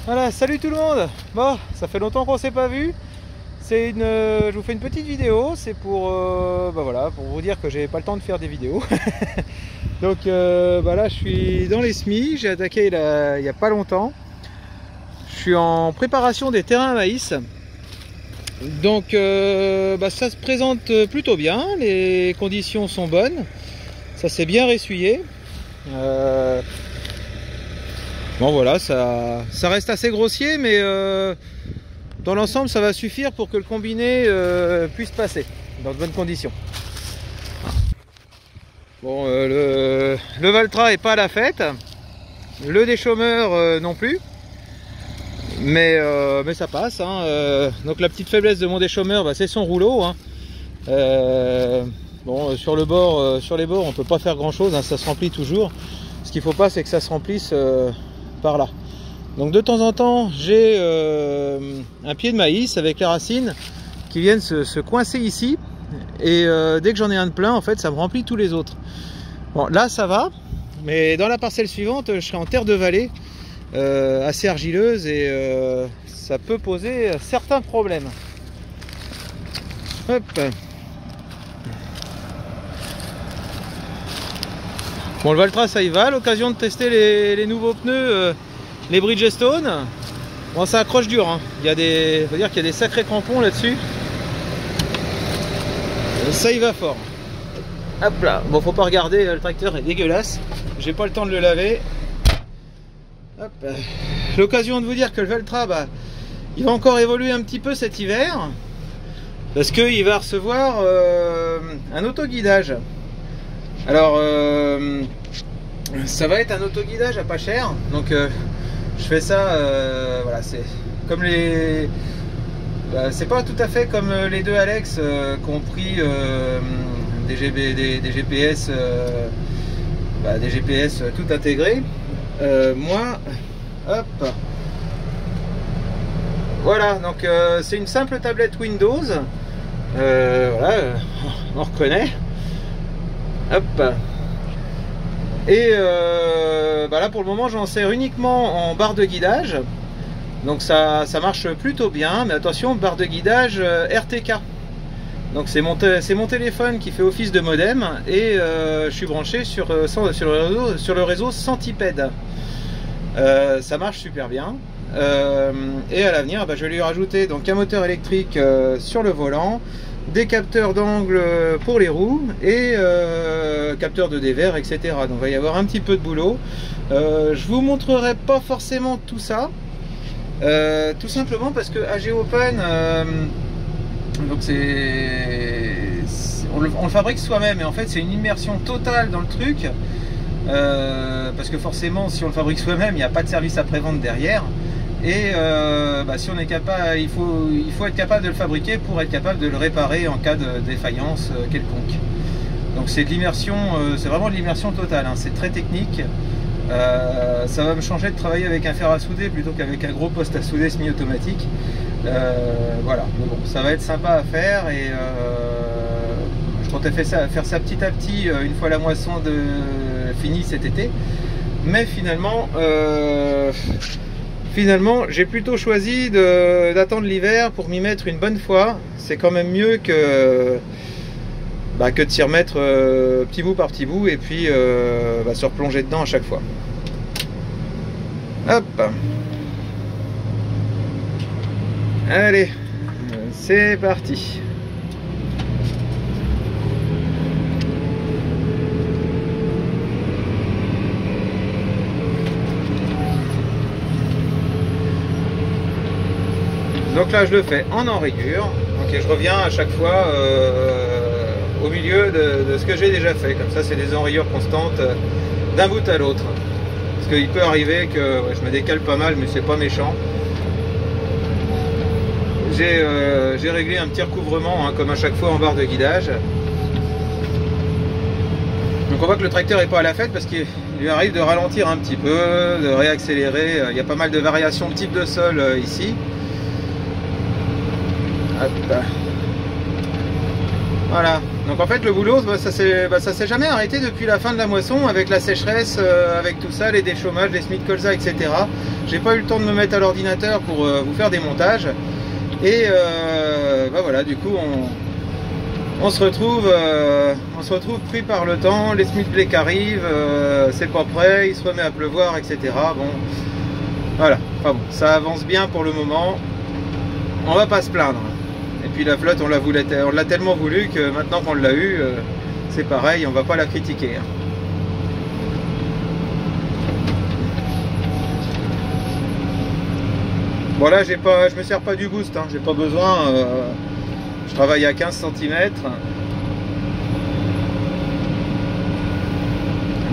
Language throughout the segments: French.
Voilà, salut tout le monde. Bon, ça fait longtemps qu'on s'est pas vu. Je vous fais une petite vidéo. C'est pour, voilà, pour vous dire que j'ai pas le temps de faire des vidéos. Donc là, je suis dans les semis. J'ai attaqué il y a pas longtemps. Je suis en préparation des terrains à maïs. Donc ça se présente plutôt bien. Les conditions sont bonnes. Ça s'est bien ressuyé. Bon voilà, ça reste assez grossier, mais dans l'ensemble ça va suffire pour que le combiné puisse passer dans de bonnes conditions. Bon, le Valtra est pas à la fête, le déchômeur non plus, mais ça passe, hein. Donc la petite faiblesse de mon déchômeur, c'est son rouleau, hein. Bon, sur les bords on peut pas faire grand chose, hein, ça se remplit toujours. Ce qu'il faut pas, c'est que ça se remplisse par là. Donc de temps en temps j'ai un pied de maïs avec les racines qui viennent se coincer ici, et dès que j'en ai un de plein, en fait ça me remplit tous les autres. Bon là ça va, mais dans la parcelle suivante je serai en terre de vallée assez argileuse, et ça peut poser certains problèmes. Hop. Bon, le Valtra ça y va, l'occasion de tester les nouveaux pneus, les Bridgestone. Bon, ça accroche dur, hein. Faut dire qu'il y a des sacrés crampons là-dessus. Ça y va fort. Hop là. Bon, faut pas regarder, le tracteur est dégueulasse. J'ai pas le temps de le laver. Hop. L'occasion de vous dire que le Valtra, il va encore évoluer un petit peu cet hiver, parce qu'il va recevoir un autoguidage. Alors ça va être un autoguidage à pas cher, donc je fais ça, voilà, c'est comme c'est pas tout à fait comme les deux Alex qui ont pris des GPS, des GPS tout intégrés. Moi, hop, voilà, donc c'est une simple tablette Windows, voilà, on reconnaît. Hop. Et là pour le moment j'en sers uniquement en barre de guidage, donc ça marche plutôt bien, mais attention, barre de guidage RTK, donc c'est mon téléphone qui fait office de modem, et je suis branché sur le réseau Centipede. Ça marche super bien, et à l'avenir je vais lui rajouter donc un moteur électrique sur le volant, des capteurs d'angle pour les roues, et capteurs de dévers, etc. Donc il va y avoir un petit peu de boulot. Je vous montrerai pas forcément tout ça, tout simplement parce que AG Open, donc on le fabrique soi-même, et en fait c'est une immersion totale dans le truc, parce que forcément si on le fabrique soi-même il n'y a pas de service après-vente derrière. Et si on est capable, il faut être capable de le fabriquer pour être capable de le réparer en cas de défaillance quelconque. Donc c'est de l'immersion, c'est vraiment de l'immersion totale, hein. C'est très technique. Ça va me changer de travailler avec un fer à souder plutôt qu'avec un gros poste à souder semi-automatique. Voilà, mais bon, ça va être sympa à faire, et je comptais faire ça petit à petit une fois la moisson finie cet été. Mais finalement, j'ai plutôt choisi d'attendre l'hiver pour m'y mettre une bonne fois. C'est quand même mieux que de s'y remettre petit bout par petit bout, et puis se replonger dedans à chaque fois. Hop. Allez, c'est parti. Donc là je le fais en enrayure, donc je reviens à chaque fois au milieu de ce que j'ai déjà fait, comme ça c'est des enrayures constantes d'un bout à l'autre. Parce qu'il peut arriver que je me décale pas mal, mais c'est pas méchant. J'ai réglé un petit recouvrement, hein, comme à chaque fois en barre de guidage. Donc on voit que le tracteur n'est pas à la fête, parce qu'il lui arrive de ralentir un petit peu, de réaccélérer. Il y a pas mal de variations de type de sol ici. Hop. Voilà. Donc en fait le boulot ça s'est jamais arrêté depuis la fin de la moisson avec la sécheresse, avec tout ça, les déchaumages, les Smith colza, etc. J'ai pas eu le temps de me mettre à l'ordinateur pour vous faire des montages. Et voilà, du coup on se retrouve pris par le temps, les Smith Blake arrivent, c'est pas prêt, il se remet à pleuvoir, etc. Bon, voilà, enfin bon, ça avance bien pour le moment, on va pas se plaindre. Et puis la flotte, on l'a tellement voulu que maintenant qu'on l'a eu, c'est pareil, on va pas la critiquer. Bon là, je me sers pas du boost, hein, j'ai pas besoin. Je travaille à 15 cm.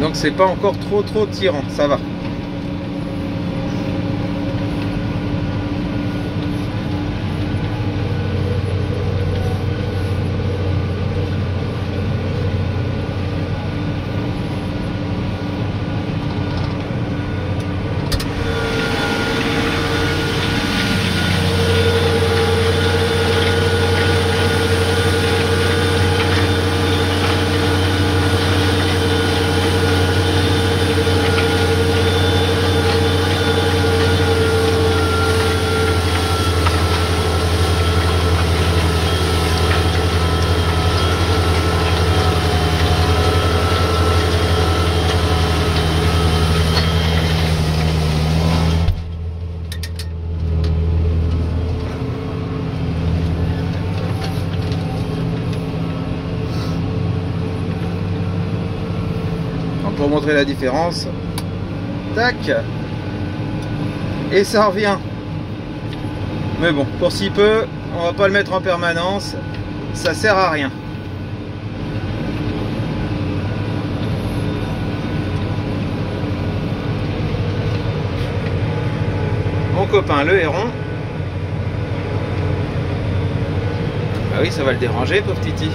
Donc c'est pas encore trop tirant, ça va. Pour montrer la différence, tac, et ça revient. Mais bon, pour si peu, on va pas le mettre en permanence, ça sert à rien. Mon copain le héron, bah oui, ça va le déranger, pauvre Titi.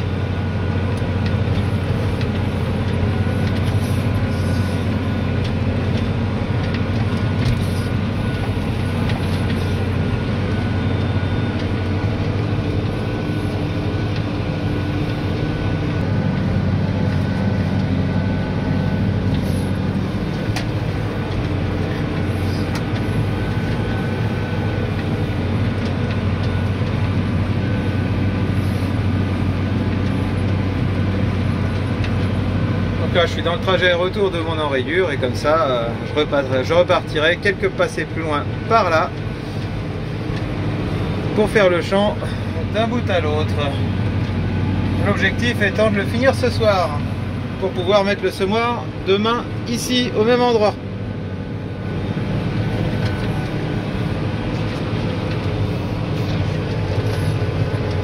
Là, je suis dans le trajet retour de mon enrayure et comme ça je repartirai quelques passés plus loin par là pour faire le champ d'un bout à l'autre. L'objectif étant de le finir ce soir pour pouvoir mettre le semoir demain ici au même endroit.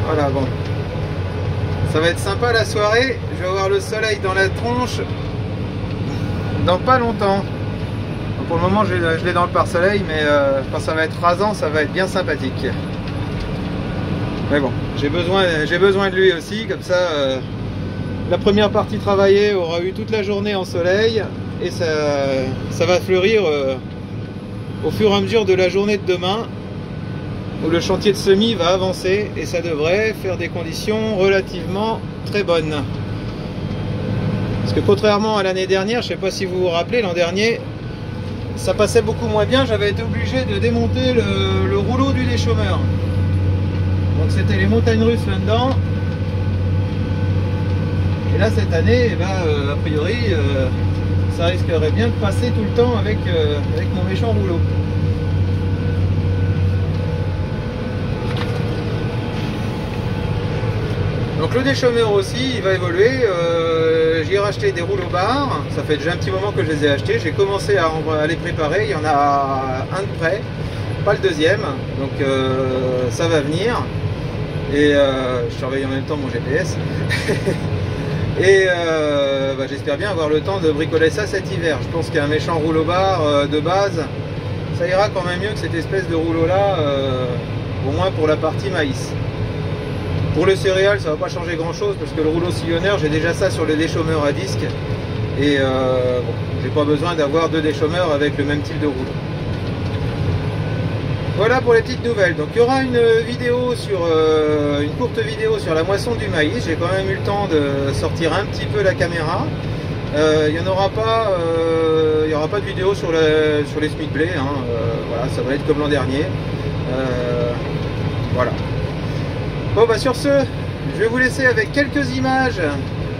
Voilà, bon. Ça va être sympa la soirée, je vais avoir le soleil dans la tronche dans pas longtemps. Donc pour le moment je l'ai dans le pare-soleil, mais quand ça va être rasant, ça va être bien sympathique. Mais bon, j'ai besoin de lui aussi, comme ça la première partie travaillée aura eu toute la journée en soleil et ça va fleurir au fur et à mesure de la journée de demain, où le chantier de semis va avancer et ça devrait faire des conditions relativement très bonnes. Parce que contrairement à l'année dernière, je ne sais pas si vous vous rappelez, l'an dernier, ça passait beaucoup moins bien, j'avais été obligé de démonter le rouleau du déchaumeur. Donc c'était les montagnes russes là-dedans. Et là cette année, a priori, ça risquerait bien de passer tout le temps avec mon méchant rouleau. Donc le déchaumeur aussi, il va évoluer. J'ai racheté des rouleaux barres. Ça fait déjà un petit moment que je les ai achetés. J'ai commencé à les préparer. Il y en a un de prêt, pas le deuxième. Donc ça va venir. Et je surveille en même temps mon GPS. Et j'espère bien avoir le temps de bricoler ça cet hiver. Je pense qu'un méchant rouleau bar de base, ça ira quand même mieux que cette espèce de rouleau là, au moins pour la partie maïs. Pour le céréales, ça va pas changer grand chose parce que le rouleau sillonneur, j'ai déjà ça sur le déchaumeur à disque. Et j'ai pas besoin d'avoir deux déchaumeurs avec le même type de rouleau. Voilà pour les petites nouvelles. Donc il y aura une vidéo sur une courte vidéo sur la moisson du maïs. J'ai quand même eu le temps de sortir un petit peu la caméra. Il n'y aura pas de vidéo sur les semis de blé. Hein. Voilà, ça va être comme l'an dernier. Voilà. Bon bah sur ce, je vais vous laisser avec quelques images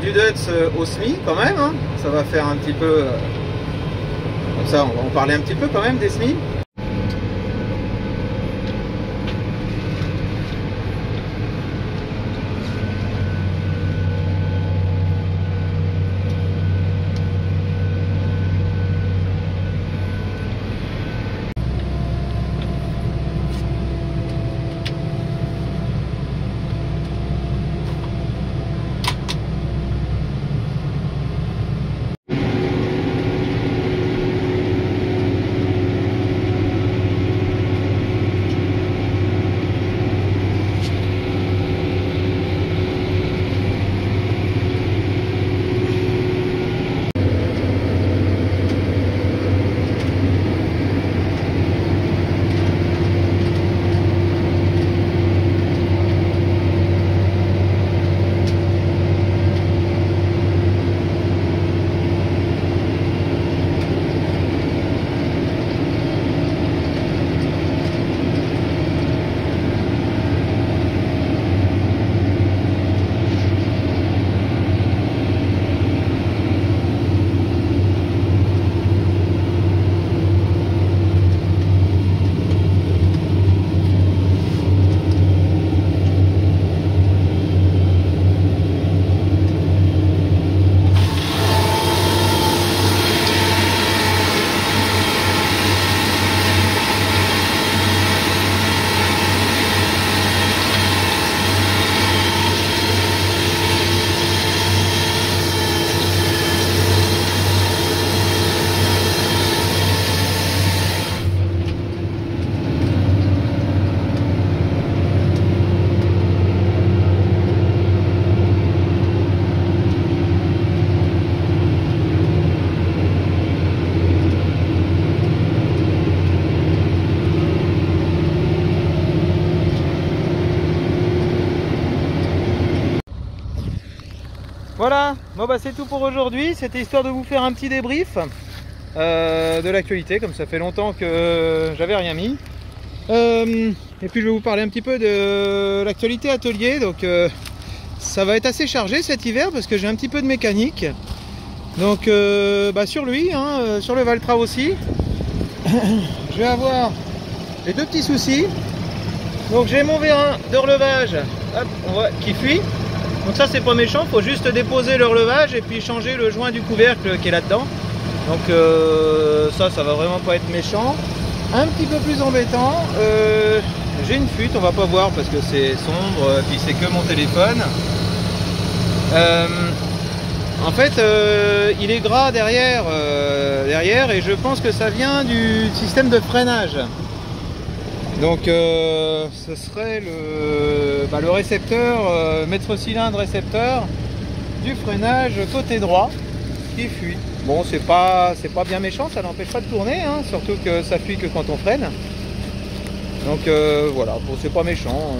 du Dutz au semis quand même. Hein. Ça va faire un petit peu comme ça, on va en parler un petit peu quand même des semis. Voilà, bon bah c'est tout pour aujourd'hui. C'était histoire de vous faire un petit débrief de l'actualité, comme ça fait longtemps que j'avais rien mis. Et puis je vais vous parler un petit peu de l'actualité atelier. Donc ça va être assez chargé cet hiver parce que j'ai un petit peu de mécanique. Donc bah sur lui, hein, sur le Valtra aussi, je vais avoir les deux petits soucis. Donc j'ai mon vérin de relevage, hop, on voit, qui fuit. Donc ça c'est pas méchant, faut juste déposer le relevage et puis changer le joint du couvercle qui est là-dedans. Donc ça va vraiment pas être méchant. Un petit peu plus embêtant, j'ai une fuite, on va pas voir parce que c'est sombre, puis c'est que mon téléphone. En fait il est gras derrière, et je pense que ça vient du système de freinage. Donc ce serait le récepteur, maître cylindre récepteur du freinage côté droit qui fuit. Bon, c'est pas bien méchant, ça n'empêche pas de tourner, hein, surtout que ça fuit que quand on freine. Donc voilà, bon, c'est pas méchant,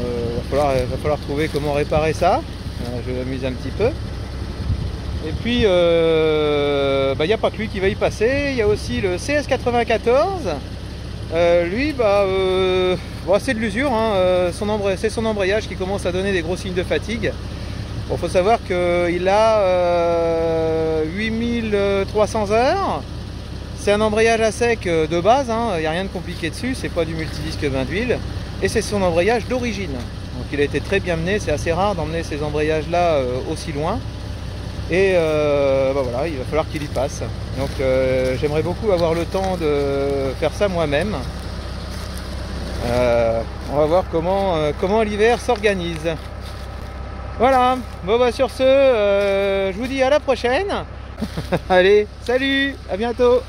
va falloir trouver comment réparer ça. Je vais m'amuser un petit peu. Et puis il n'y a pas que lui qui va y passer, il y a aussi le CS94. Lui, c'est de l'usure, hein. C'est son embrayage qui commence à donner des gros signes de fatigue. Bon, faut savoir qu'il a 8300 heures. C'est un embrayage à sec de base, hein. Il n'y a rien de compliqué dessus, c'est pas du multidisque bain d'huile. Et c'est son embrayage d'origine. Donc il a été très bien mené, c'est assez rare d'emmener ces embrayages là aussi loin. Et voilà, il va falloir qu'il y passe. Donc j'aimerais beaucoup avoir le temps de faire ça moi-même. On va voir comment l'hiver s'organise. Voilà, bon bah sur ce, je vous dis à la prochaine. Allez, salut, à bientôt.